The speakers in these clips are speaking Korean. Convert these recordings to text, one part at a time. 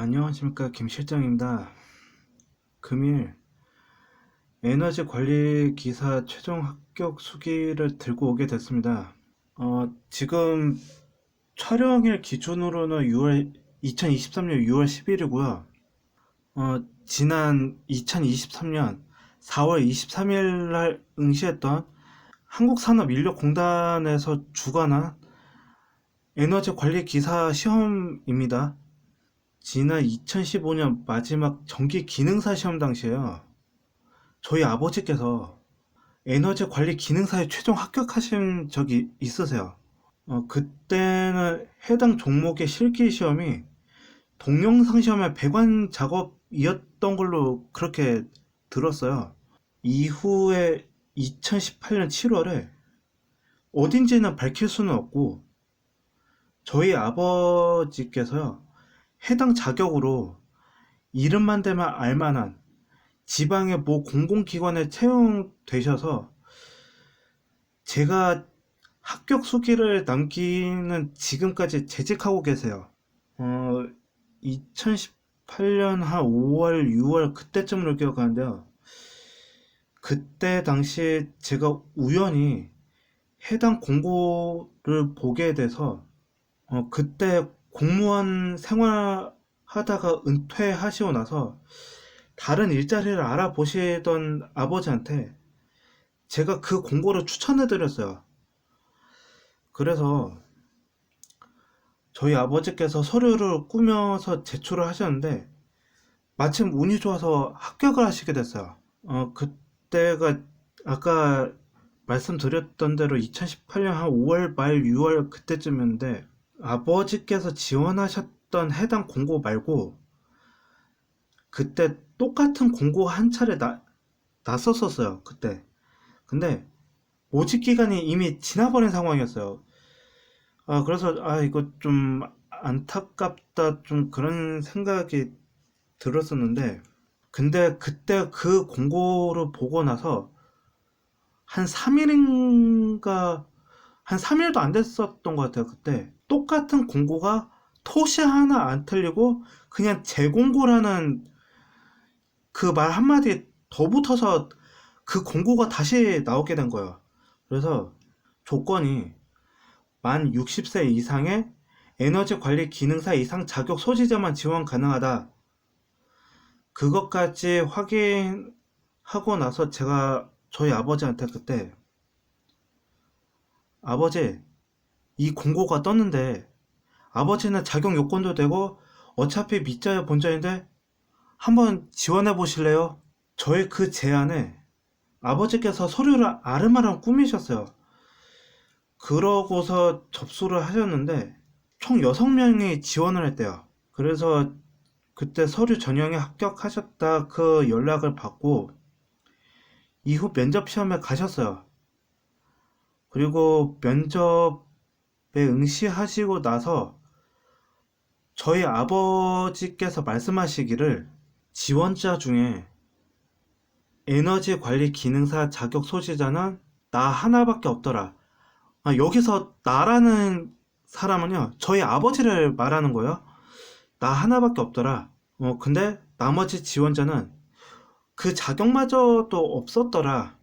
안녕하십니까, 김 실장입니다. 금일 에너지 관리 기사 최종 합격 수기를 들고 오게 됐습니다. 지금 촬영일 기준으로는 2023년 6월 10일이고요. 지난 2023년 4월 23일 날 응시했던 한국산업인력공단에서 주관한 에너지 관리 기사 시험입니다. 지난 2015년 마지막 정기 기능사 시험 당시에요. 저희 아버지께서 에너지 관리 기능사에 최종 합격하신 적이 있으세요. 그때는 해당 종목의 실기 시험이 동영상 시험의 배관 작업이었던 걸로 그렇게 들었어요. 이후에 2018년 7월에 어딘지는 밝힐 수는 없고 저희 아버지께서요, 해당 자격으로 이름만 대면 알만한 지방의 모 공공기관에 채용되셔서 제가 합격 수기를 남기는 지금까지 재직하고 계세요. 2018년 한 5월, 6월 그때쯤으로 기억하는데요. 그때 당시 제가 우연히 해당 공고를 보게 돼서 그때 공무원 생활하다가 은퇴하시고 나서 다른 일자리를 알아보시던 아버지한테 제가 그 공고를 추천해 드렸어요. 그래서 저희 아버지께서 서류를 꾸며서 제출을 하셨는데 마침 운이 좋아서 합격을 하시게 됐어요. 그때가 아까 말씀드렸던 대로 2018년 한 5월 말 6월 그때쯤이었는데 아버지께서 지원하셨던 해당 공고 말고 그때 똑같은 공고 한 차례 났었었어요. 그때. 근데 모집 기간이 이미 지나버린 상황이었어요. 그래서 이거 좀 안타깝다, 좀 그런 생각이 들었었는데, 근데 그때 그 공고를 보고 나서 한 3일인가 한 3일도 안 됐었던 것 같아요. 그때 똑같은 공고가 토시 하나 안 틀리고 그냥 재공고라는 그 말 한마디 더 붙어서 그 공고가 다시 나오게 된 거예요. 그래서 조건이 만 60세 이상의 에너지 관리 기능사 이상 자격 소지자만 지원 가능하다. 그것까지 확인하고 나서 제가 저희 아버지한테 그때, 아버지, 이 공고가 떴는데 아버지는 자격 요건도 되고 어차피 밑자야 본자인데 한번 지원해 보실래요? 저의 그 제안에 아버지께서 서류를 아름아름 꾸미셨어요. 그러고서 접수를 하셨는데 총 6명이 지원을 했대요. 그래서 그때 서류 전형에 합격하셨다 그 연락을 받고 이후 면접 시험에 가셨어요. 그리고 면접에 응시하시고 나서 저희 아버지께서 말씀하시기를 지원자 중에 에너지 관리 기능사 자격 소지자는 나 하나밖에 없더라. 여기서 나라는 사람은요, 저희 아버지를 말하는 거예요. 나 하나밖에 없더라. 근데 나머지 지원자는 그 자격마저도 없었더라.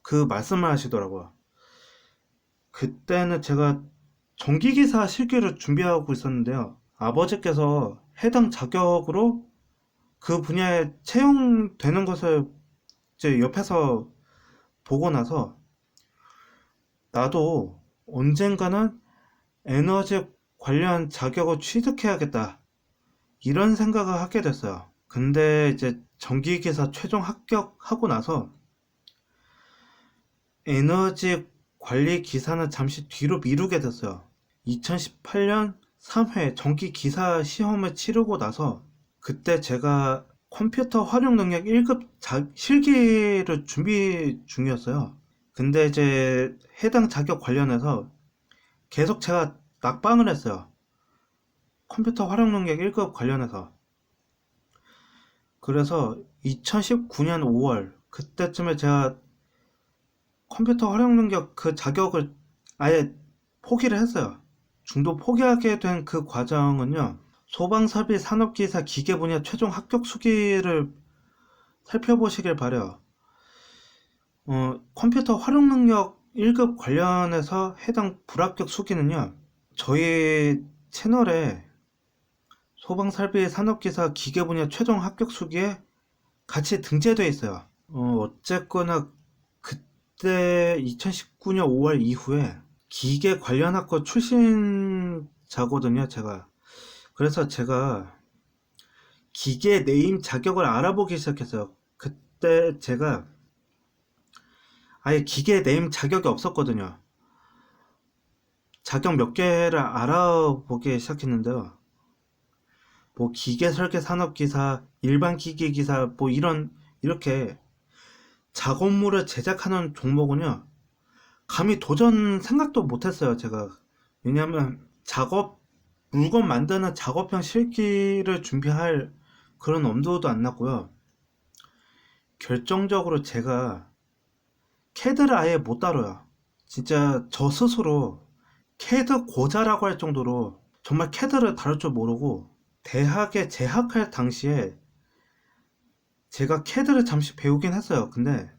그 말씀을 하시더라고요. 그때는 제가 전기기사 실기를 준비하고 있었는데요. 아버지께서 해당 자격으로 그 분야에 채용되는 것을 이제 옆에서 보고 나서 나도 언젠가는 에너지 관련 자격을 취득해야겠다. 이런 생각을 하게 됐어요. 근데 이제 전기기사 최종 합격하고 나서 에너지 관리 기사는 잠시 뒤로 미루게 됐어요. 2018년 3회 전기 기사 시험을 치르고 나서 그때 제가 컴퓨터 활용 능력 1급 실기를 준비 중이었어요. 근데 이제 해당 자격 관련해서 계속 제가 낙방을 했어요. 컴퓨터 활용 능력 1급 관련해서. 그래서 2019년 5월 그때쯤에 제가 컴퓨터 활용 능력 그 자격을 아예 포기를 했어요. 중도 포기하게 된 그 과정은요, 소방설비 산업기사 기계 분야 최종 합격 수기를 살펴보시길 바래요. 컴퓨터 활용 능력 1급 관련해서 해당 불합격 수기는요, 저희 채널에 소방설비 산업기사 기계 분야 최종 합격 수기에 같이 등재되어 있어요. 어쨌거나 그때 2019년 5월 이후에 기계 관련 학과 출신자거든요, 제가. 그래서 제가 기계 네임 자격을 알아보기 시작했어요. 그때 제가 아예 기계 네임 자격이 없었거든요. 자격 몇 개를 알아보기 시작했는데요. 뭐 기계 설계 산업 기사, 일반 기계 기사, 뭐 이렇게 작업물을 제작하는 종목은요, 감히 도전 생각도 못했어요, 제가. 왜냐면 물건 만드는 작업형 실기를 준비할 그런 엄두도 안 났고요. 결정적으로 제가 캐드를 아예 못 다뤄요. 진짜 저 스스로 캐드 고자라고 할 정도로 정말 캐드를 다룰 줄 모르고, 대학에 재학할 당시에 제가 캐드를 잠시 배우긴 했어요. 근데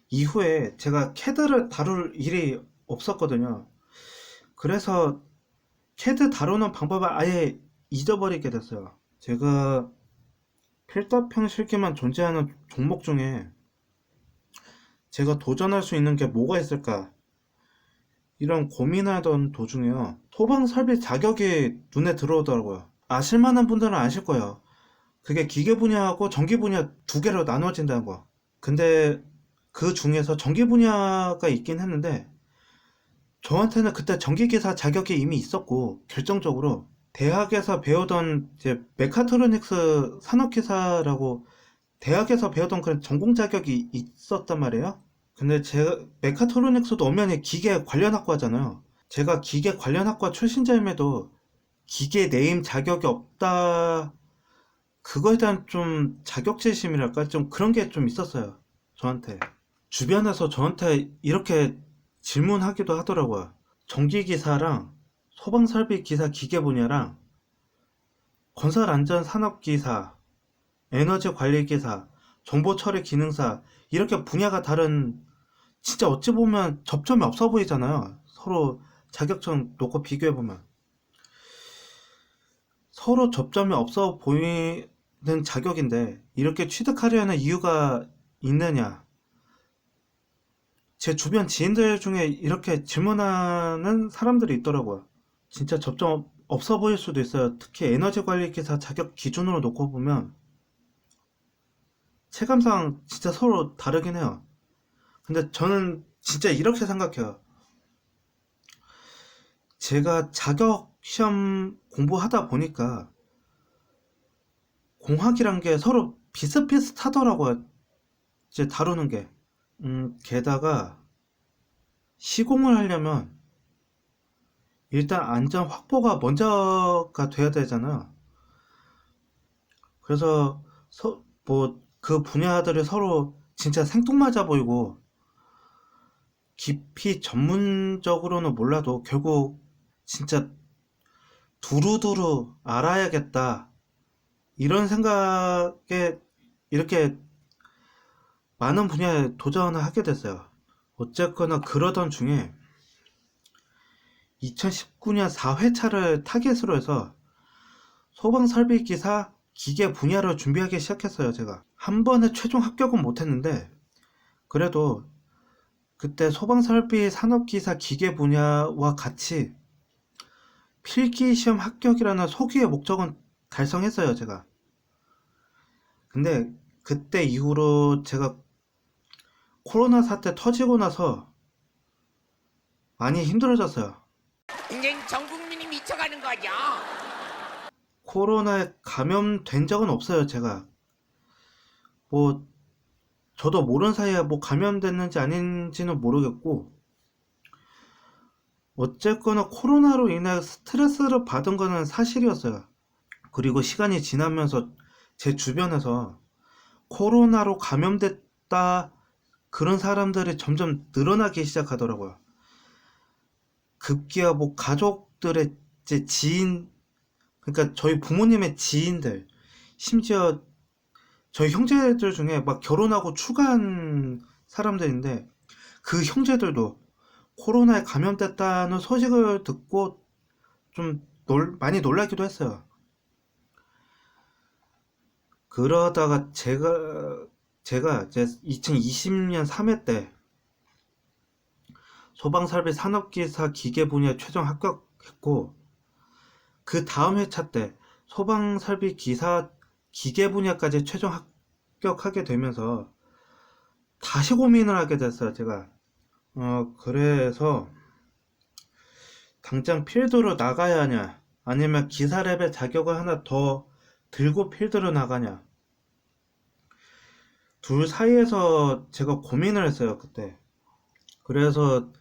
이후에 제가 캐드를 다룰 일이 없었거든요. 그래서 캐드 다루는 방법을 아예 잊어버리게 됐어요. 제가 필답형 실기만 존재하는 종목 중에 제가 도전할 수 있는 게 뭐가 있을까, 이런 고민하던 도중에요, 소방 설비 자격이 눈에 들어오더라고요. 아실만한 분들은 아실 거예요. 그게 기계 분야하고 전기 분야 두 개로 나눠진다는 거. 근데 그 중에서 전기 분야가 있긴 했는데, 저한테는 그때 전기기사 자격이 이미 있었고, 결정적으로 대학에서 배우던 이제 메카트로닉스 산업기사라고 대학에서 배우던 그런 전공 자격이 있었단 말이에요. 근데 제가 메카트로닉스도 엄연히 기계 관련 학과잖아요. 제가 기계 관련 학과 출신자임에도 기계 네임 자격이 없다, 그거에 대한 좀 자격지심이랄까, 좀 그런 게 좀 있었어요, 저한테. 주변에서 저한테 이렇게 질문하기도 하더라고요. 전기기사랑 소방설비기사 기계 분야랑 건설안전산업기사, 에너지관리기사, 정보처리 기능사, 이렇게 분야가 다른, 진짜 어찌 보면 접점이 없어 보이잖아요. 서로 자격증 놓고 비교해보면 서로 접점이 없어 보이는 자격인데 이렇게 취득하려는 이유가 있느냐. 제 주변 지인들 중에 이렇게 질문하는 사람들이 있더라고요. 진짜 접점 없어 보일 수도 있어요. 특히 에너지 관리 기사 자격 기준으로 놓고 보면 체감상 진짜 서로 다르긴 해요. 근데 저는 진짜 이렇게 생각해요. 제가 자격 시험 공부하다 보니까 공학이란 게 서로 비슷비슷하더라고요. 이제 다루는 게. 게다가 시공을 하려면 일단 안전 확보가 먼저가 돼야 되잖아요. 그래서 뭐 그 분야들이 서로 진짜 생뚱맞아 보이고, 깊이 전문적으로는 몰라도 결국 진짜 두루두루 알아야겠다, 이런 생각에 이렇게 많은 분야에 도전을 하게 됐어요. 어쨌거나 그러던 중에 2019년 4회차를 타겟으로 해서 소방설비기사 기계 분야를 준비하기 시작했어요. 제가 한 번에 최종 합격은 못했는데, 그래도 그때 소방설비 산업기사 기계 분야와 같이 필기시험 합격이라는 소기의 목적은 달성했어요, 제가. 근데 그때 이후로 제가 코로나 사태 터지고 나서 많이 힘들어졌어요. 이젠 전 국민이 미쳐가는 거죠. 코로나에 감염된 적은 없어요, 제가. 뭐 저도 모르는 사이에 뭐 감염됐는지 아닌지는 모르겠고, 어쨌거나 코로나로 인해 스트레스를 받은 거는 사실이었어요. 그리고 시간이 지나면서 제 주변에서 코로나로 감염됐다, 그런 사람들이 점점 늘어나기 시작하더라고요. 급기야 뭐 가족들의 제 지인, 그러니까 저희 부모님의 지인들, 심지어 저희 형제들 중에 막 결혼하고 추가한 사람들인데 그 형제들도 코로나에 감염됐다는 소식을 듣고 좀 많이 놀라기도 했어요. 그러다가 제가 이제 2020년 3회 때 소방설비 산업기사 기계 분야에 최종 합격했고, 그 다음 회차 때 소방설비 기사 기계 분야까지 최종 합격하게 되면서 다시 고민을 하게 됐어요, 제가. 그래서 당장 필드로 나가야 하냐, 아니면 기사 레벨 자격을 하나 더 들고 필드로 나가냐. 둘 사이에서 제가 고민을 했어요, 그때. 그래서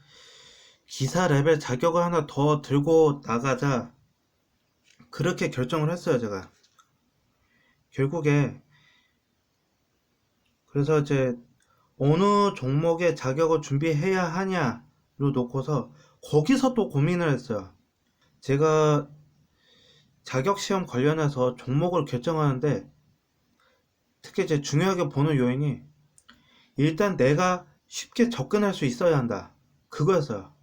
기사 레벨 자격을 하나 더 들고 나가자, 그렇게 결정을 했어요, 제가. 결국에 그래서 이제 어느 종목의 자격을 준비해야 하냐로 놓고서 거기서 또 고민을 했어요. 제가 자격시험 관련해서 종목을 결정하는데 특히 이제 중요하게 보는 요인이 일단 내가 쉽게 접근할 수 있어야 한다, 그거였어요.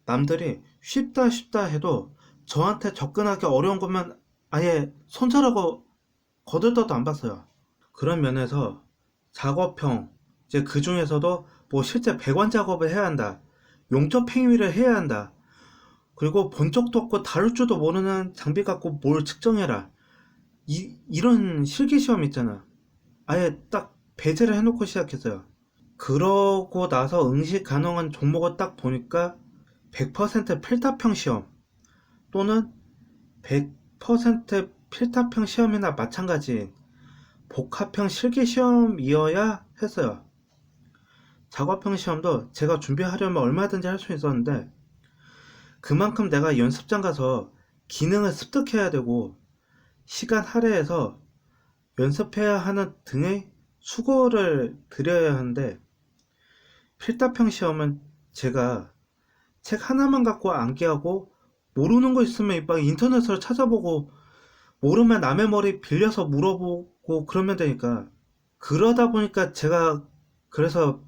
남들이 쉽다 쉽다 해도 저한테 접근하기 어려운 것만 아예 손절하고 거들떠도 안 봤어요. 그런 면에서 작업형, 이제 그 중에서도 뭐 실제 배관 작업을 해야 한다, 용접 행위를 해야 한다, 그리고 본 적도 없고 다룰 줄도 모르는 장비 갖고 뭘 측정해라, 이런 실기시험 있잖아. 아예 딱 배제를 해놓고 시작했어요. 그러고 나서 응시 가능한 종목을 딱 보니까 100% 필답형 시험 또는 100% 필답형 시험이나 마찬가지인 복합형 실기시험이어야 했어요. 작업형 시험도 제가 준비하려면 얼마든지 할 수 있었는데 그만큼 내가 연습장 가서 기능을 습득해야 되고 시간 할애해서 연습해야 하는 등의 수고를 들여야 하는데, 필답형 시험은 제가 책 하나만 갖고 암기하고 모르는 거 있으면 막 인터넷으로 찾아보고 모르면 남의 머리 빌려서 물어보고 그러면 되니까, 그러다 보니까 제가 그래서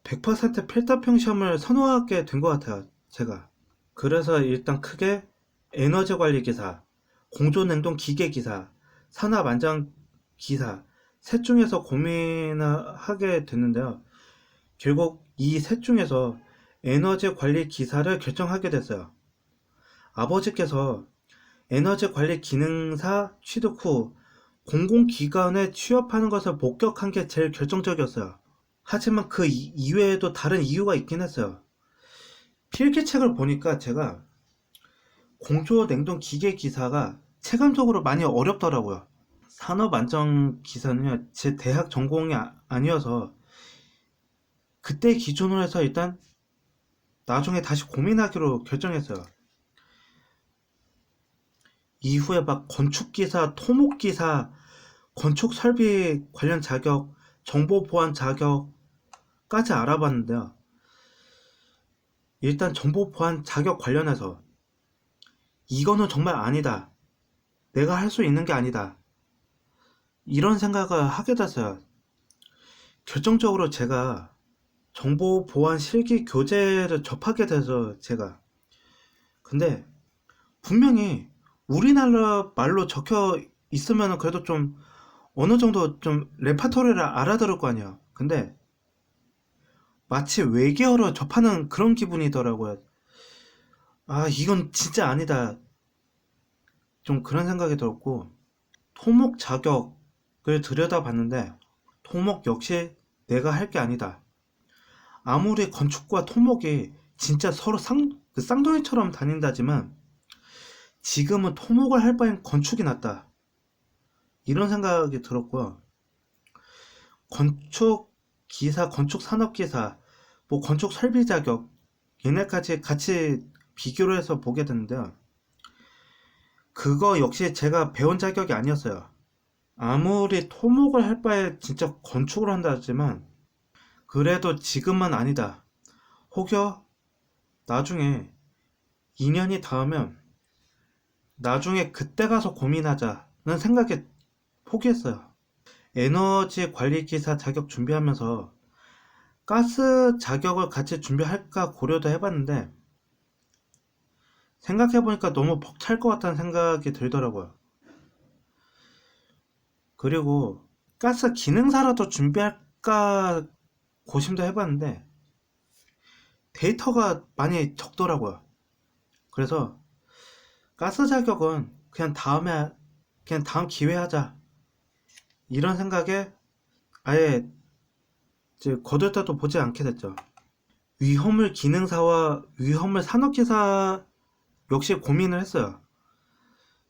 100% 필답형 시험을 선호하게 된 것 같아요, 제가. 그래서 일단 크게 에너지 관리 기사, 공조냉동 기계 기사, 산업 안전 기사 셋 중에서 고민을 하게 됐는데요. 결국 이 셋 중에서 에너지 관리 기사를 결정하게 됐어요. 아버지께서 에너지 관리 기능사 취득 후 공공기관에 취업하는 것을 목격한 게 제일 결정적이었어요. 하지만 그 이외에도 다른 이유가 있긴 했어요. 필기책을 보니까 제가 공조 냉동 기계 기사가 체감적으로 많이 어렵더라고요. 산업 안전 기사는 제 대학 전공이 아니어서 그때 기준으로 해서 일단 나중에 다시 고민하기로 결정했어요. 이후에 막 건축기사, 토목기사, 건축설비 관련 자격, 정보보안 자격까지 알아봤는데요. 일단 정보보안 자격 관련해서 이거는 정말 아니다, 내가 할 수 있는 게 아니다, 이런 생각을 하게 됐어요. 결정적으로 제가 정보보안 실기 교재를 접하게 돼서 제가. 근데 분명히 우리나라 말로 적혀 있으면 그래도 좀 어느 정도 좀 레파토리를 알아들을 거 아니에요. 근데 마치 외계어로 접하는 그런 기분이더라고요. 아, 이건 진짜 아니다, 좀 그런 생각이 들었고, 토목 자격을 들여다봤는데 토목 역시 내가 할 게 아니다. 아무리 건축과 토목이 진짜 서로 그 쌍둥이처럼 다닌다지만 지금은 토목을 할 바엔 건축이 낫다, 이런 생각이 들었고요. 건축 기사, 건축 산업 기사, 뭐 건축 설비 자격, 얘네까지 같이 비교를 해서 보게 됐는데요. 그거 역시 제가 배운 자격이 아니었어요. 아무리 토목을 할 바에 진짜 건축을 한다 하지만 그래도 지금은 아니다. 혹여 나중에 2년이 닿으면 나중에 그때 가서 고민하자는 생각에 포기했어요. 에너지 관리 기사 자격 준비하면서 가스 자격을 같이 준비할까 고려도 해봤는데 생각해보니까 너무 벅찰 것 같다는 생각이 들더라고요. 그리고 가스 기능사라도 준비할까 고심도 해봤는데 데이터가 많이 적더라고요. 그래서 가스 자격은 그냥 다음 기회에 하자 이런 생각에 아예 이제 거들떠도 보지 않게 됐죠. 위험물 기능사와 위험물 산업기사 역시 고민을 했어요.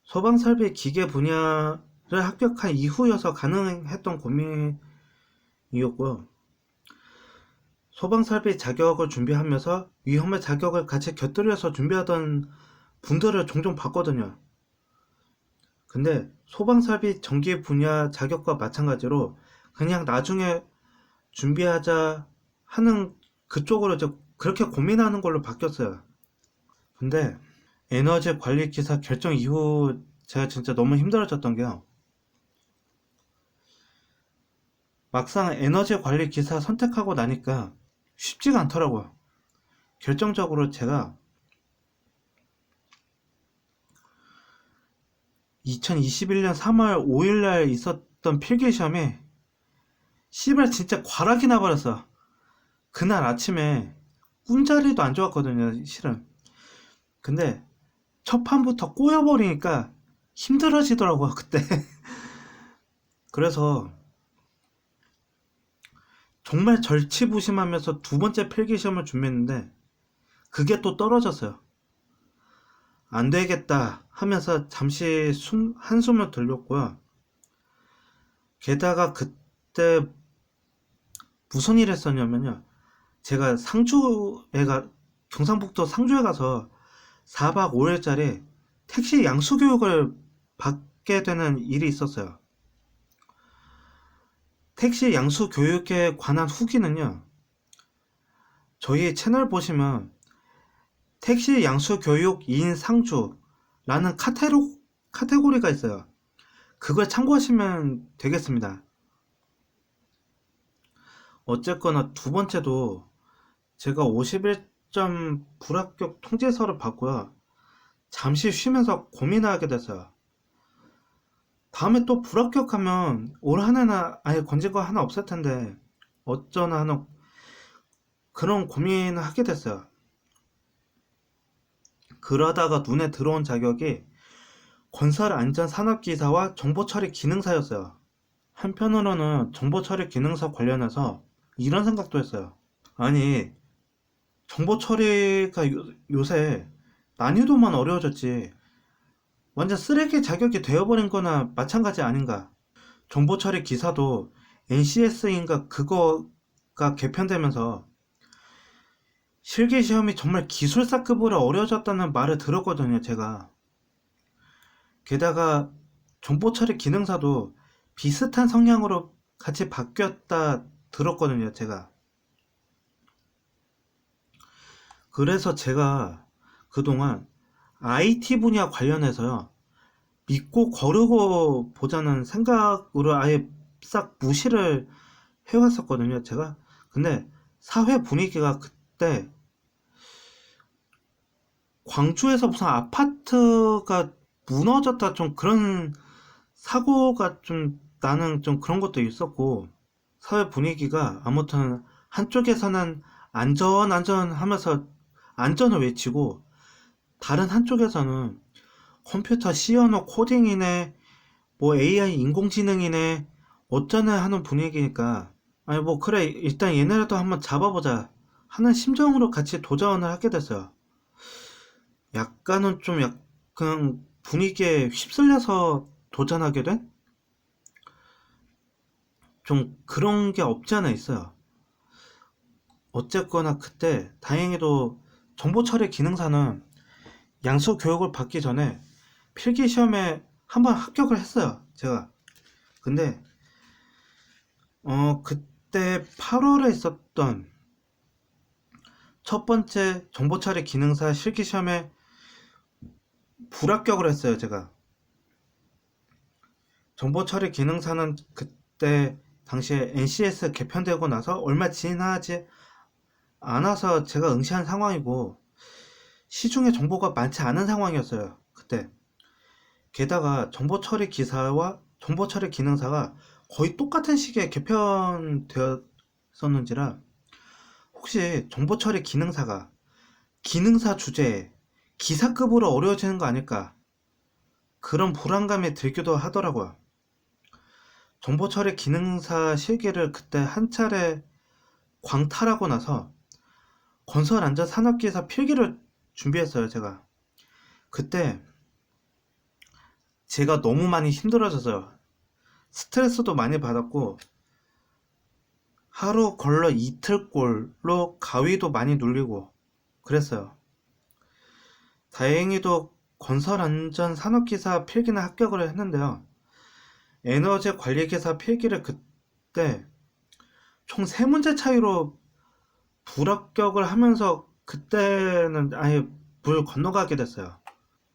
소방설비 기계 분야를 합격한 이후여서 가능했던 고민이었고요. 소방설비 자격을 준비하면서 위험물 자격을 같이 곁들여서 준비하던 분들을 종종 봤거든요. 근데 소방설비 전기 분야 자격과 마찬가지로 그냥 나중에 준비하자 하는 그쪽으로 이제 그렇게 고민하는 걸로 바뀌었어요. 근데 에너지 관리 기사 결정 이후 제가 진짜 너무 힘들어졌던 게요. 막상 에너지 관리 기사 선택하고 나니까 쉽지가 않더라고요. 결정적으로 제가 2021년 3월 5일날 있었던 필기시험에 씨발 진짜 과락이 나버렸어. 그날 아침에 꿈자리도 안 좋았거든요, 실은. 근데 첫 판부터 꼬여버리니까 힘들어지더라고요, 그때. 그래서 정말 절치부심하면서 두 번째 필기시험을 준비했는데 그게 또 떨어졌어요. 안 되겠다 하면서 잠시 한숨을 돌렸고요. 게다가 그때 무슨 일 했었냐면요. 제가 경상북도 상주에 가서 4박 5일짜리 택시 양수 교육을 받게 되는 일이 있었어요. 택시 양수 교육에 관한 후기는요. 저희 채널 보시면 택시 양수 교육 2인 상주라는 카테고리가 있어요. 그걸 참고하시면 되겠습니다. 어쨌거나 두 번째도 제가 51점 불합격 통지서를 받고요. 잠시 쉬면서 고민하게 됐어요. 다음에 또 불합격하면 올 한 해는 아예 건질 거 하나 없을 텐데 어쩌나 하는 그런 고민을 하게 됐어요. 그러다가 눈에 들어온 자격이 건설안전산업기사와 정보처리 기능사였어요. 한편으로는 정보처리 기능사 관련해서 이런 생각도 했어요. 아니, 정보처리가 요새 난이도만 어려워졌지 완전 쓰레기 자격이 되어버린 거나 마찬가지 아닌가. 정보처리 기사도 NCS인가 그거가 개편되면서 실기시험이 정말 기술사급으로 어려워졌다는 말을 들었거든요, 제가. 게다가 정보처리 기능사도 비슷한 성향으로 같이 바뀌었다 들었거든요, 제가. 그래서 제가 그동안 IT 분야 관련해서요, 믿고 거르고 보자는 생각으로 아예 싹 무시를 해왔었거든요, 제가. 근데 사회 분위기가 그때 광주에서 무슨 아파트가 무너졌다 좀 그런 사고가 좀 나는 좀 그런 것도 있었고 사회 분위기가 아무튼 한쪽에서는 안전 하면서 안전을 외치고 다른 한쪽에서는 컴퓨터 C 언어 코딩이네 뭐 AI 인공지능이네 어쩌네 하는 분위기니까 아니 뭐 그래 일단 얘네라도 한번 잡아보자 하는 심정으로 같이 도전을 하게 됐어요. 약간은 좀 약간 분위기에 휩쓸려서 도전하게 된? 좀 그런 게 없지 않아 있어요. 어쨌거나 그때 다행히도 정보처리 기능사는 양수 교육을 받기 전에 필기 시험에 한번 합격을 했어요. 제가. 근데 그때 8월에 있었던 첫 번째 정보처리 기능사 실기 시험에 불합격을 했어요, 제가. 정보처리 기능사는 그때 당시에 NCS 개편되고 나서 얼마 지나지 않아서 제가 응시한 상황이고, 시중에 정보가 많지 않은 상황이었어요, 그때. 게다가 정보처리 기사와 정보처리 기능사가 거의 똑같은 시기에 개편되었었는지라, 혹시 정보처리 기능사가 기능사 주제에 기사급으로 어려워지는 거 아닐까, 그런 불안감이 들기도 하더라고요. 정보처리 기능사 실기를 그때 한 차례 광탈하고 나서 건설안전산업기사 필기를 준비했어요, 제가. 그때 제가 너무 많이 힘들어져서요. 스트레스도 많이 받았고, 하루 걸러 이틀꼴로 가위도 많이 눌리고 그랬어요. 다행히도 건설안전산업기사 필기는 합격을 했는데요. 에너지관리기사 필기를 그때 총 3문제 차이로 불합격을 하면서 그때는 아예 물 건너가게 됐어요.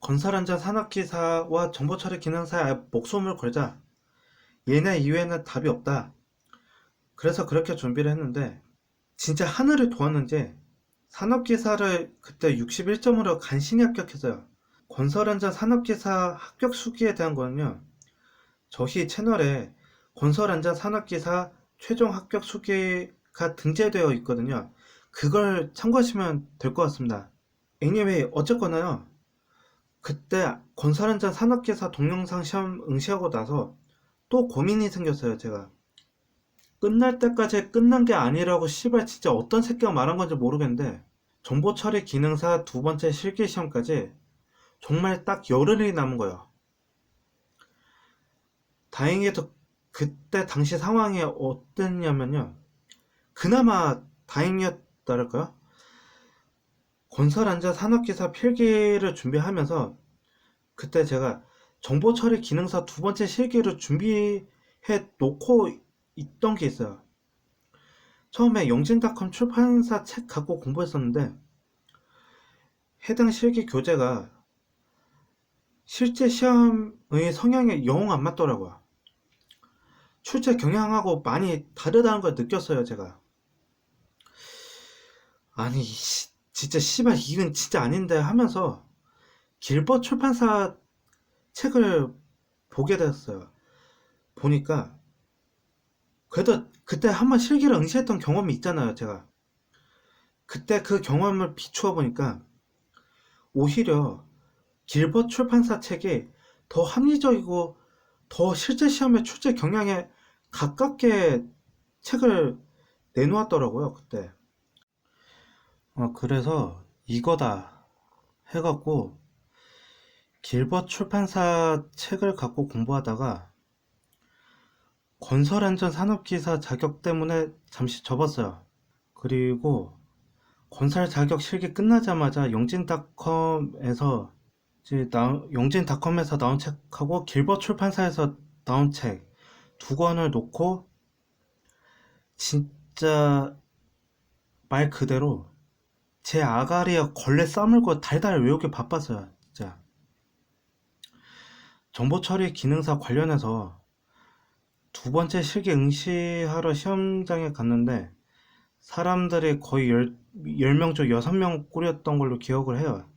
건설안전산업기사와 정보처리 기능사에 아예 목숨을 걸자. 얘네 이외에는 답이 없다. 그래서 그렇게 준비를 했는데, 진짜 하늘을 도왔는지 산업기사를 그때 61점으로 간신히 합격했어요. 건설안전산업기사 합격 수기에 대한 거는요, 저희 채널에 건설안전산업기사 최종 합격 수기가 등재되어 있거든요. 그걸 참고하시면 될 것 같습니다. anyway, 어쨌거나요, 그때 건설안전산업기사 동영상 시험 응시하고 나서 또 고민이 생겼어요, 제가. 끝날 때까지 끝난 게 아니라고 씨발 진짜 어떤 새끼가 말한 건지 모르겠는데, 정보처리 기능사 2번째 실기시험까지 정말 딱 열흘이 남은 거예요. 다행히도 그때 당시 상황이 어땠냐면요, 그나마 다행이었달까요? 건설안전산업기사 필기를 준비하면서 그때 제가 정보처리 기능사 2번째 실기를 준비해 놓고 있던 게 있어요. 처음에 영진닷컴 출판사 책 갖고 공부했었는데, 해당 실기 교재가 실제 시험의 성향에 영 안 맞더라고요. 출제 경향하고 많이 다르다는 걸 느꼈어요, 제가. 아니, 진짜 씨발 이건 진짜 아닌데 하면서 길벗 출판사 책을 보게 됐어요. 보니까 그래도 그때 한번 실기를 응시했던 경험이 있잖아요, 제가. 그때 그 경험을 비추어 보니까 오히려 길벗 출판사 책이 더 합리적이고 더 실제 시험의 출제 경향에 가깝게 책을 내놓았더라고요, 그때. 그래서 이거다 해갖고 길벗 출판사 책을 갖고 공부하다가 건설안전산업기사 자격 때문에 잠시 접었어요. 그리고 건설 자격 실기 끝나자마자 영진닷컴에서 나온 책하고 길벗 출판사에서 나온 책 2권을 놓고 진짜 말 그대로 제 아가리에 걸레 싸물고 달달 외우기 바빴어요, 진짜. 정보처리 기능사 관련해서 2번째 실기 응시하러 시험장에 갔는데 사람들이 거의 10명 중 6명 꼴이었던 걸로 기억을 해요.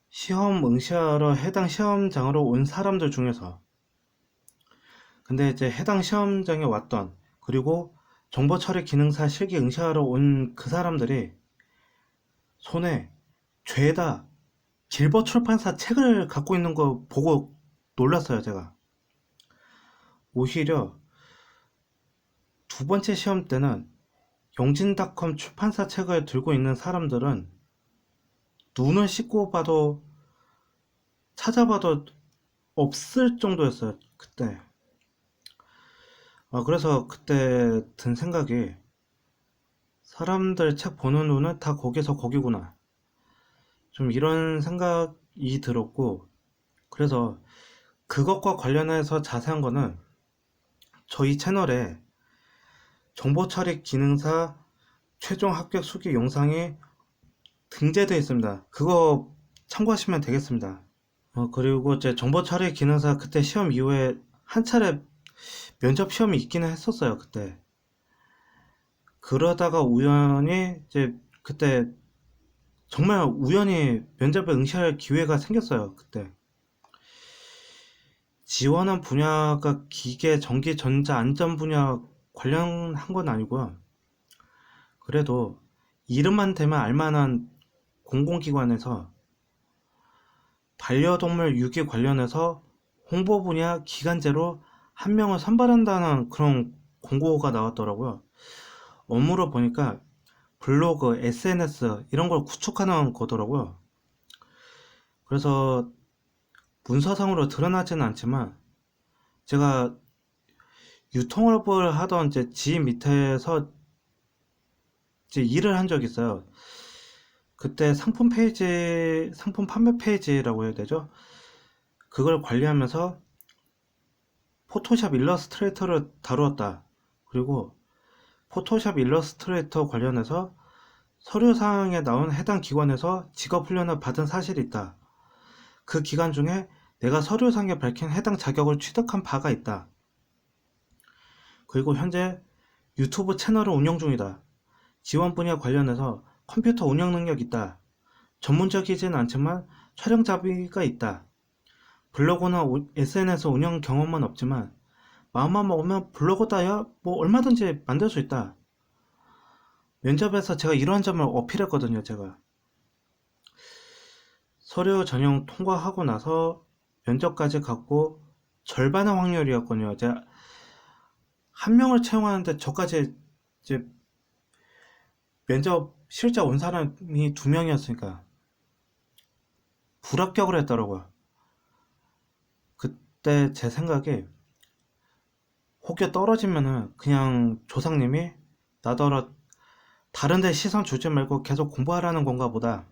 시험 응시하러 해당 시험장으로 온 사람들 중에서. 근데 이제 해당 시험장에 왔던, 그리고 정보처리 기능사 실기 응시하러 온 그 사람들이 손에 죄다 길벗 출판사 책을 갖고 있는 거 보고 놀랐어요, 제가. 오히려 2번째 시험 때는 영진닷컴 출판사 책을 들고 있는 사람들은 눈을 씻고 봐도 찾아봐도 없을 정도였어요, 그때. 그래서 그때 든 생각이, 사람들 책 보는 눈은 다 거기서 거기구나, 좀 이런 생각이 들었고, 그래서 그것과 관련해서 자세한 거는 저희 채널에 정보처리 기능사 최종 합격 수기 영상이 등재되어 있습니다. 그거 참고하시면 되겠습니다. 그리고 제 정보 처리 기능사 그때 시험 이후에 한 차례 면접 시험이 있기는 했었어요, 그때. 그러다가 우연히 이제 그때 정말 우연히 면접에 응시할 기회가 생겼어요, 그때. 지원한 분야가 기계, 전기, 전자, 안전 분야 관련한 건 아니고요. 그래도 이름만 대면 알만한 공공기관에서 반려동물 유기 관련해서 홍보 분야 기간제로 한 명을 선발한다는 그런 공고가 나왔더라고요. 업무로 보니까 블로그, SNS 이런 걸 구축하는 거더라고요. 그래서 문서상으로 드러나지는 않지만 제가 유통업을 하던 제 지인 밑에서 이제 일을 한 적이 있어요. 그때 상품 페이지, 상품 판매 페이지라고 해야 되죠? 그걸 관리하면서 포토샵 일러스트레이터를 다루었다. 그리고 포토샵 일러스트레이터 관련해서 서류사항에 나온 해당 기관에서 직업훈련을 받은 사실이 있다. 그 기간 중에 내가 서류상에 밝힌 해당 자격을 취득한 바가 있다. 그리고 현재 유튜브 채널을 운영 중이다. 지원 분야 관련해서 컴퓨터 운영 능력 있다. 전문적이진 않지만 촬영 자비가 있다. 블로그나 SNS 운영 경험은 없지만 마음만 먹으면 블로그 따야 뭐 얼마든지 만들 수 있다. 면접에서 제가 이러한 점을 어필했거든요, 제가. 서류 전형 통과하고 나서 면접까지 갔고 절반의 확률이었거든요. 제가 한 명을 채용하는데 저까지 이제 면접 실제 온 사람이 두 명이었으니까 불합격을 했더라고요. 그때 제 생각에 혹여 떨어지면은 그냥 조상님이 나더러 다른 데 시선 주지 말고 계속 공부하라는 건가 보다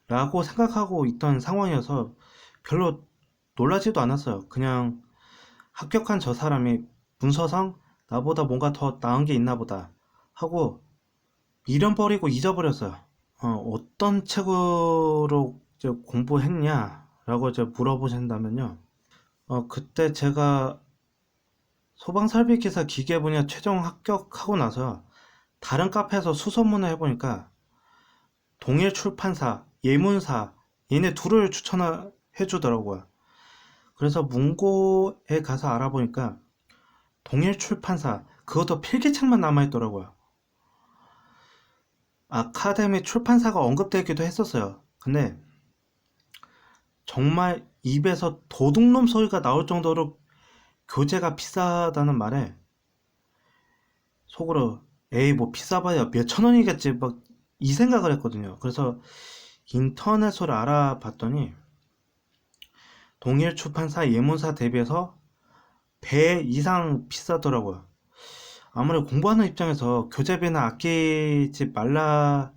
라고 생각하고 있던 상황이어서 별로 놀라지도 않았어요. 그냥 합격한 저 사람이 문서상 나보다 뭔가 더 나은 게 있나 보다 하고 미련 버리고 잊어버렸어요. 어떤 책으로 이제 공부했냐 라고 이제 물어보신다면요. 그때 제가 소방설비기사 기계 분야 최종 합격하고 나서 다른 카페에서 수소문을 해보니까 동일 출판사, 예문사 얘네 둘을 추천해 주더라고요. 그래서 문고에 가서 알아보니까 동일 출판사 그것도 필기책만 남아있더라고요. 아카데미 출판사가 언급되기도 했었어요. 근데 정말 입에서 도둑놈 소리가 나올 정도로 교재가 비싸다는 말에 속으로 에이 뭐 비싸봐야 몇천 원이겠지 막 이 생각을 했거든요. 그래서 인터넷으로 알아봤더니 동일 출판사 예문사 대비해서 배 이상 비싸더라고요. 아무래도 공부하는 입장에서 교재비는 아끼지 말라는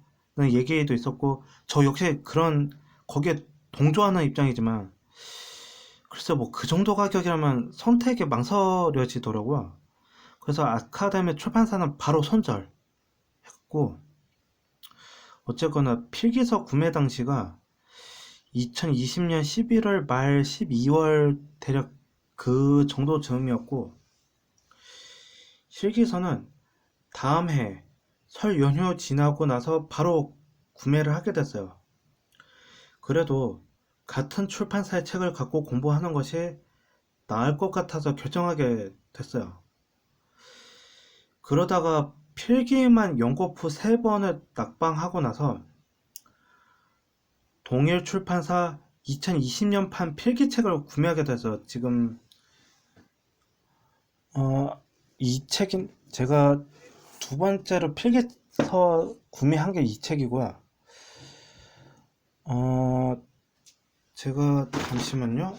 얘기도 있었고 저 역시 그런 거기에 동조하는 입장이지만 글쎄 뭐 그 정도 가격이라면 선택에 망설여지더라고요. 그래서 아카데미 출판사는 바로 손절했고 어쨌거나 필기서 구매 당시가 2020년 11월 말 12월 대략 그 정도 즈음이었고 실기서는 다음 해 설 연휴 지나고 나서 바로 구매를 하게 됐어요. 그래도 같은 출판사의 책을 갖고 공부하는 것이 나을 것 같아서 결정하게 됐어요. 그러다가 필기만 연거푸 3번을 낙방하고 나서 동일 출판사 2020년판 필기책을 구매하게 돼서 지금 이 책인 제가 두 번째로 필기서 구매한 게 이 책이고요. 제가 잠시만요.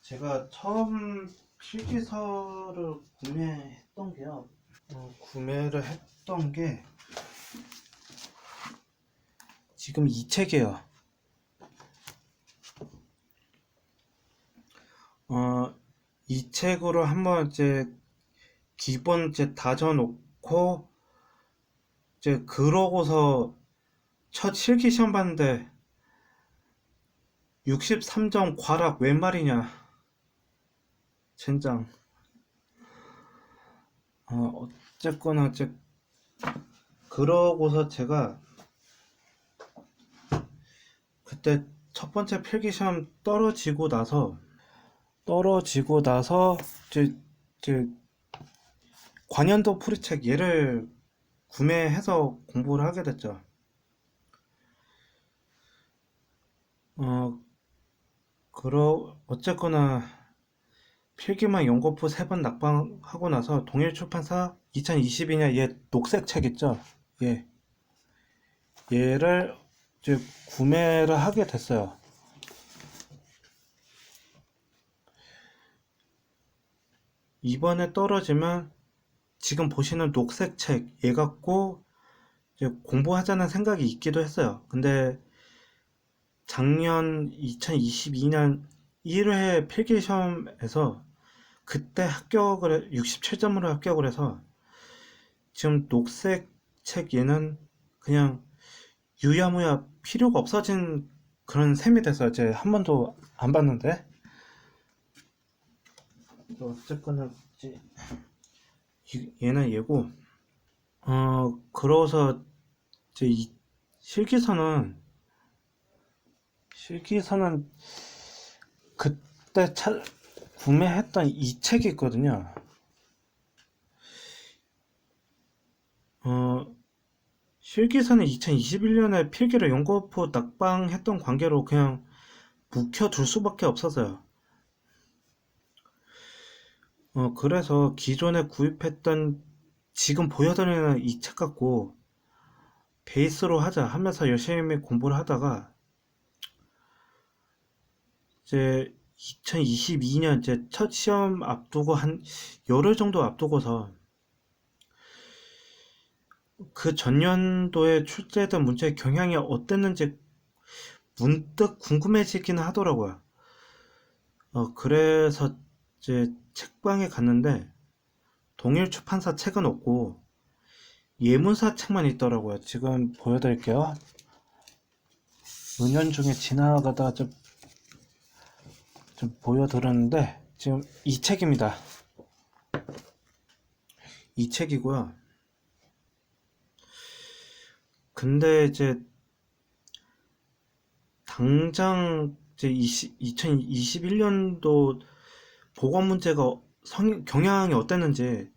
제가 처음 필기서를 구매했던 게요. 구매를 했던 게 지금 이 책이에요. 이 책으로 한번 이제 기본 이제 다져놓고 이제 그러고서 첫 실기 시험 봤는데 63점 과락 웬 말이냐. 젠장. 어쨌거나 그러고서 제가 그때 첫 번째 필기 시험 떨어지고 나서 이제 관현도 풀이책 얘를 구매해서 공부를 하게 됐죠. 어쨌거나 필기만 연거푸 3번 낙방하고 나서 동일출판사 2022년 얘 녹색 책 있죠? 얘를 이제 구매를 하게 됐어요. 이번에 떨어지면 지금 보시는 녹색 책 얘 갖고 이제 공부하자는 생각이 있기도 했어요. 근데 작년 2022년 1회 필기시험에서 그때 67점으로 합격을 해서 지금 녹색 책 얘는 그냥 유야무야 필요가 없어진 그런 셈이 됐어요. 이제 한 번도 안 봤는데. 어쨌거나 얘는 얘고 그러고서 이제 이 실기서는 그때 구매했던 이 책이 있거든요. 실기서는 2021년에 필기를 연거푸 낙방했던 관계로 그냥 묵혀둘 수밖에 없었어요. 그래서 기존에 구입했던 지금 보여드리는 이 책 갖고 베이스로 하자 하면서 열심히 공부를 하다가 이제 2022년 이제 첫 시험 앞두고 한 열흘 정도 앞두고서 그 전년도에 출제된 문제의 경향이 어땠는지 문득 궁금해지기는 하더라고요. 그래서 이제 책방에 갔는데 동일 출판사 책은 없고 예문사 책만 있더라고요. 지금 보여드릴게요. 은연중에 지나가다가 좀 보여드렸는데 지금 이 책입니다. 이 책이고요. 근데 이제 당장 이제 2021년도 보건 문제가 경향이 어땠는지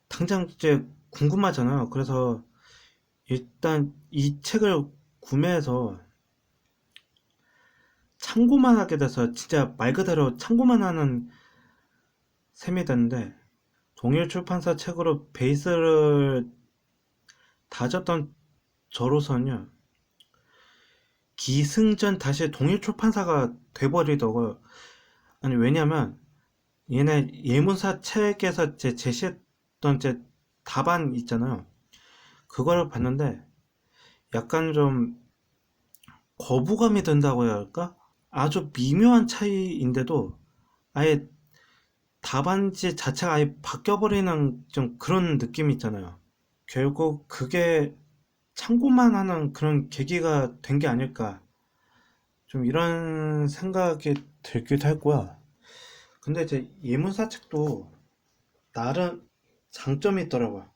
당장 이제 궁금하잖아요. 그래서 일단 이 책을 구매해서 참고만 하게 돼서 진짜 말 그대로 참고만 하는 셈이 됐는데 동일 출판사 책으로 베이스를 다졌던 저로서는요 기승전 다시 동일 출판사가 돼버리더라고요. 아니 왜냐면 얘네 예문사 책에서 제시했던 답안 있잖아요. 그걸 봤는데 약간 좀 거부감이 든다고 해야 할까? 아주 미묘한 차이인데도 아예 답안지 자체가 아예 바뀌어버리는 좀 그런 느낌이 있잖아요. 결국 그게 참고만 하는 그런 계기가 된 게 아닐까. 좀 이런 생각이 들기도 했고요. 근데 이제 예문사 책도 나름 장점이 있더라고요.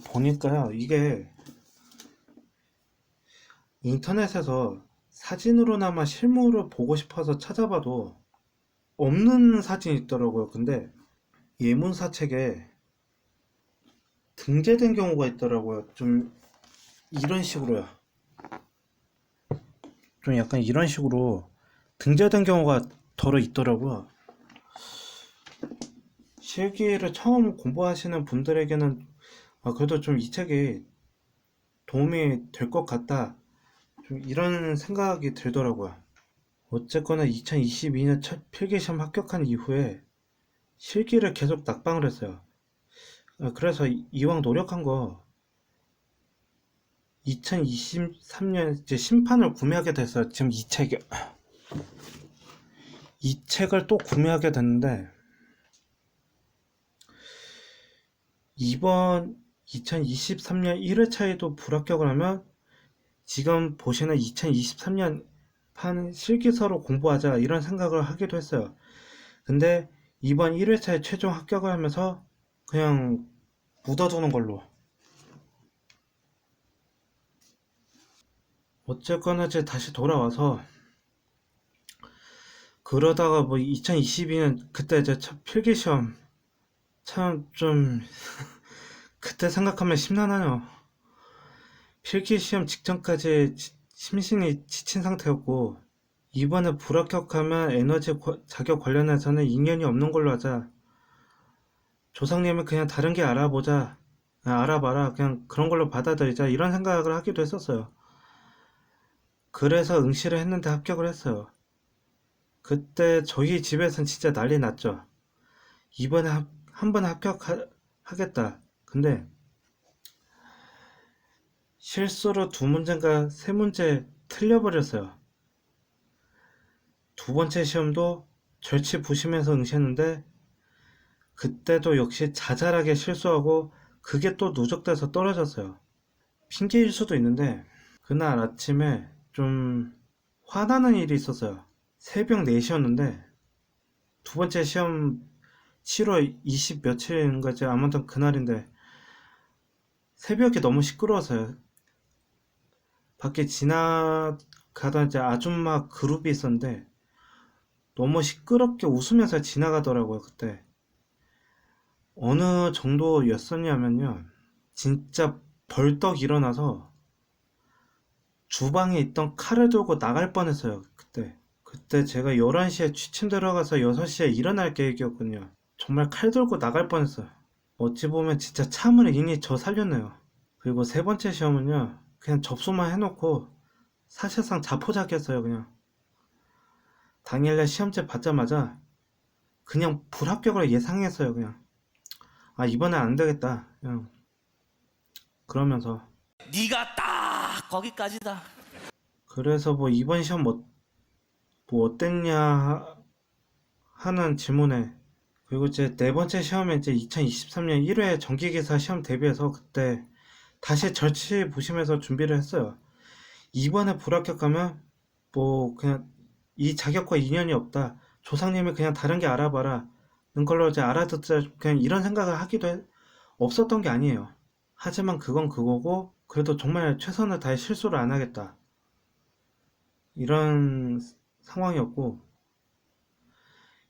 보니까요, 이게 인터넷에서 사진으로나마 실물을 보고 싶어서 찾아봐도 없는 사진이 있더라고요. 근데 예문사 책에 등재된 경우가 있더라고요. 좀 이런 식으로요. 좀 약간 이런 식으로 등재된 경우가 덜어 있더라고요. 실기를 처음 공부하시는 분들에게는 그래도 좀 이 책이 도움이 될 것 같다. 좀 이런 생각이 들더라고요. 어쨌거나 2022년 첫 필기시험 합격한 이후에 실기를 계속 낙방을 했어요. 그래서 이왕 노력한 거 2023년 이제 심판을 구매하게 됐어요. 지금 이 책을 또 구매하게 됐는데 이번 2023년 1회차에도 불합격을 하면 지금 보시는 2023년 판 실기서로 공부하자 이런 생각을 하기도 했어요. 근데 이번 1회차에 최종 합격을 하면서 그냥 묻어두는 걸로. 어쨌거나 이제 다시 돌아와서 그러다가 뭐 2022년 그때 이제 첫 필기시험 참 좀 그때 생각하면 심란하네요. 필기시험 직전까지 심신이 지친 상태였고 이번에 불합격하면 자격 관련해서는 인연이 없는 걸로 하자. 조상님은 그냥 다른 게 알아보자. 알아봐라. 그냥 그런 걸로 받아들이자. 이런 생각을 하기도 했었어요. 그래서 응시를 했는데 합격을 했어요. 그때 저희 집에선 진짜 난리 났죠. 이번에 한 번 합격하겠다. 근데 실수로 두 문제인가 세 문제 틀려버렸어요. 두 번째 시험도 절치부심해서 응시했는데 그때도 역시 자잘하게 실수하고 그게 또 누적돼서 떨어졌어요. 핑계일 수도 있는데 그날 아침에 좀 화나는 일이 있었어요. 새벽 4시였는데 두 번째 시험 7월 20 며칠인가지 아무튼 그날인데 새벽에 너무 시끄러워서요. 밖에 지나가던 이제 아줌마 그룹이 있었는데 너무 시끄럽게 웃으면서 지나가더라고요. 그때 어느 정도였었냐면요, 진짜 벌떡 일어나서 주방에 있던 칼을 들고 나갈 뻔했어요. 그때 제가 11시에 취침 들어가서 6시에 일어날 계획이었거든요. 정말 칼 들고 나갈 뻔했어요. 어찌 보면 진짜 참을 인이 저 살렸네요. 그리고 세 번째 시험은요, 그냥 접수만 해놓고 사실상 자포자기했어요. 그냥 당일날 시험지 받자마자 그냥 불합격을 예상했어요. 그냥 이번엔 안 되겠다. 그냥 그러면서 네가 딱 거기까지다. 그래서 뭐 이번 시험 뭐 어땠냐 하는 질문에, 그리고 이제 네 번째 시험에 이제 2023년 1회 정기기사 시험 대비해서 그때 다시 절치부심해서 준비를 했어요. 이번에 불합격하면 뭐 그냥 이 자격과 인연이 없다. 조상님이 그냥 다른 게 알아봐라. 는 걸로 이제 알아듣자. 그냥 이런 생각을 없었던 게 아니에요. 하지만 그건 그거고 그래도 정말 최선을 다해 실수를 안 하겠다. 이런 상황이었고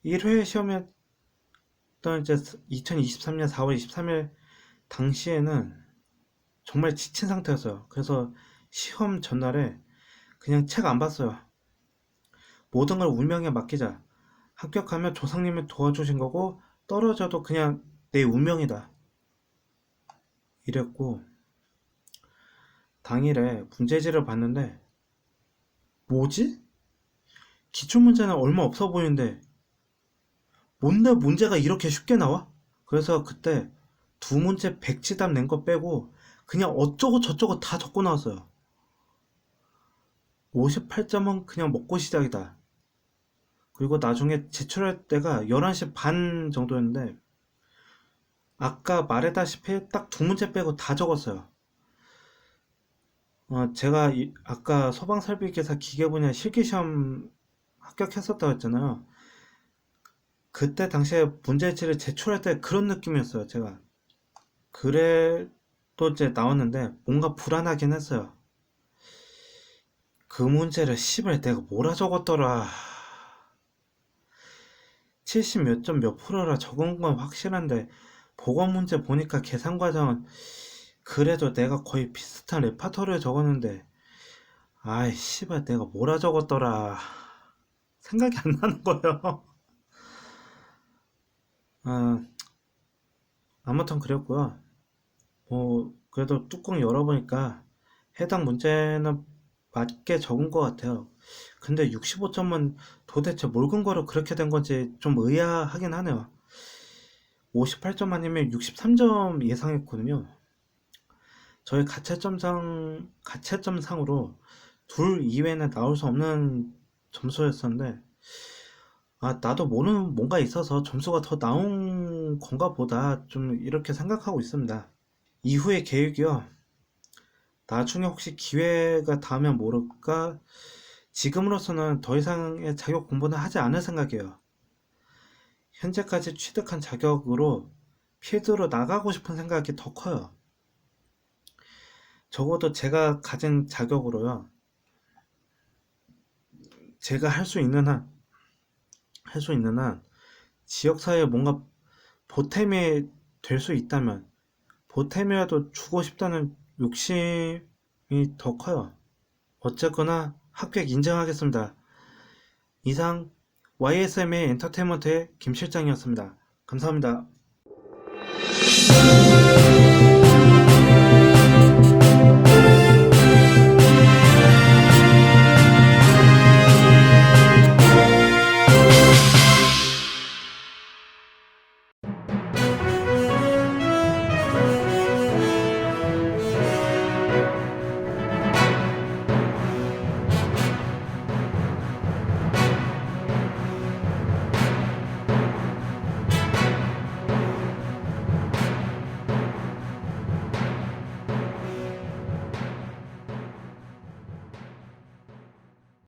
1회 시험이었던 이제 2023년 4월 23일 당시에는 정말 지친 상태였어요. 그래서 시험 전날에 그냥 책 안 봤어요. 모든 걸 운명에 맡기자. 합격하면 조상님이 도와주신 거고 떨어져도 그냥 내 운명이다. 이랬고 당일에 문제지를 봤는데 뭐지? 기출문제는 얼마 없어 보이는데 뭔데 문제가 이렇게 쉽게 나와? 그래서 그때 두 문제 백지답 낸 거 빼고 그냥 어쩌고 저쩌고 다 적고 나왔어요. 58점은 그냥 먹고 시작이다. 그리고 나중에 제출할 때가 11시 반 정도였는데 아까 말했다시피 딱 두 문제 빼고 다 적었어요. 제가 아까 소방설비기사 기계분야 실기시험 합격했었다고 했잖아요. 그때 당시에 문제지를 제출할 때 그런 느낌이었어요. 제가 그래 또 이제 나왔는데 뭔가 불안하긴 했어요. 그 문제를 씨발 내가 뭐라 적었더라. 70 몇 점 몇 프로라 적은 건 확실한데 보건 문제 보니까 계산 과정은 그래도 내가 거의 비슷한 레파토리를 적었는데 아이 씨발 내가 뭐라 적었더라 생각이 안 나는 거예요. 아무튼 그랬고요. 뭐 그래도 뚜껑 열어보니까 해당 문제는 맞게 적은 것 같아요. 근데 65점은 도대체 뭘 근거로 그렇게 된 건지 좀 의아하긴 하네요. 58점 아니면 63점 예상했거든요. 저희 가채점상으로 둘 이외에는 나올 수 없는 점수였었는데 나도 모르는 뭔가 있어서 점수가 더 나온 하는 건가 보다 좀 이렇게 생각하고 있습니다. 이후의 계획이요. 나중에 혹시 기회가 닿으면 모를까 지금으로서는 더 이상의 자격 공부는 하지 않을 생각이에요. 현재까지 취득한 자격으로 필드로 나가고 싶은 생각이 더 커요. 적어도 제가 가진 자격으로요. 제가 할 수 있는 한 지역사회에 뭔가 보탬이 될 수 있다면 보탬이라도 주고 싶다는 욕심이 더 커요. 어쨌거나 합격 인정하겠습니다. 이상 YSMA 엔터테인먼트의 김 실장이었습니다. 감사합니다.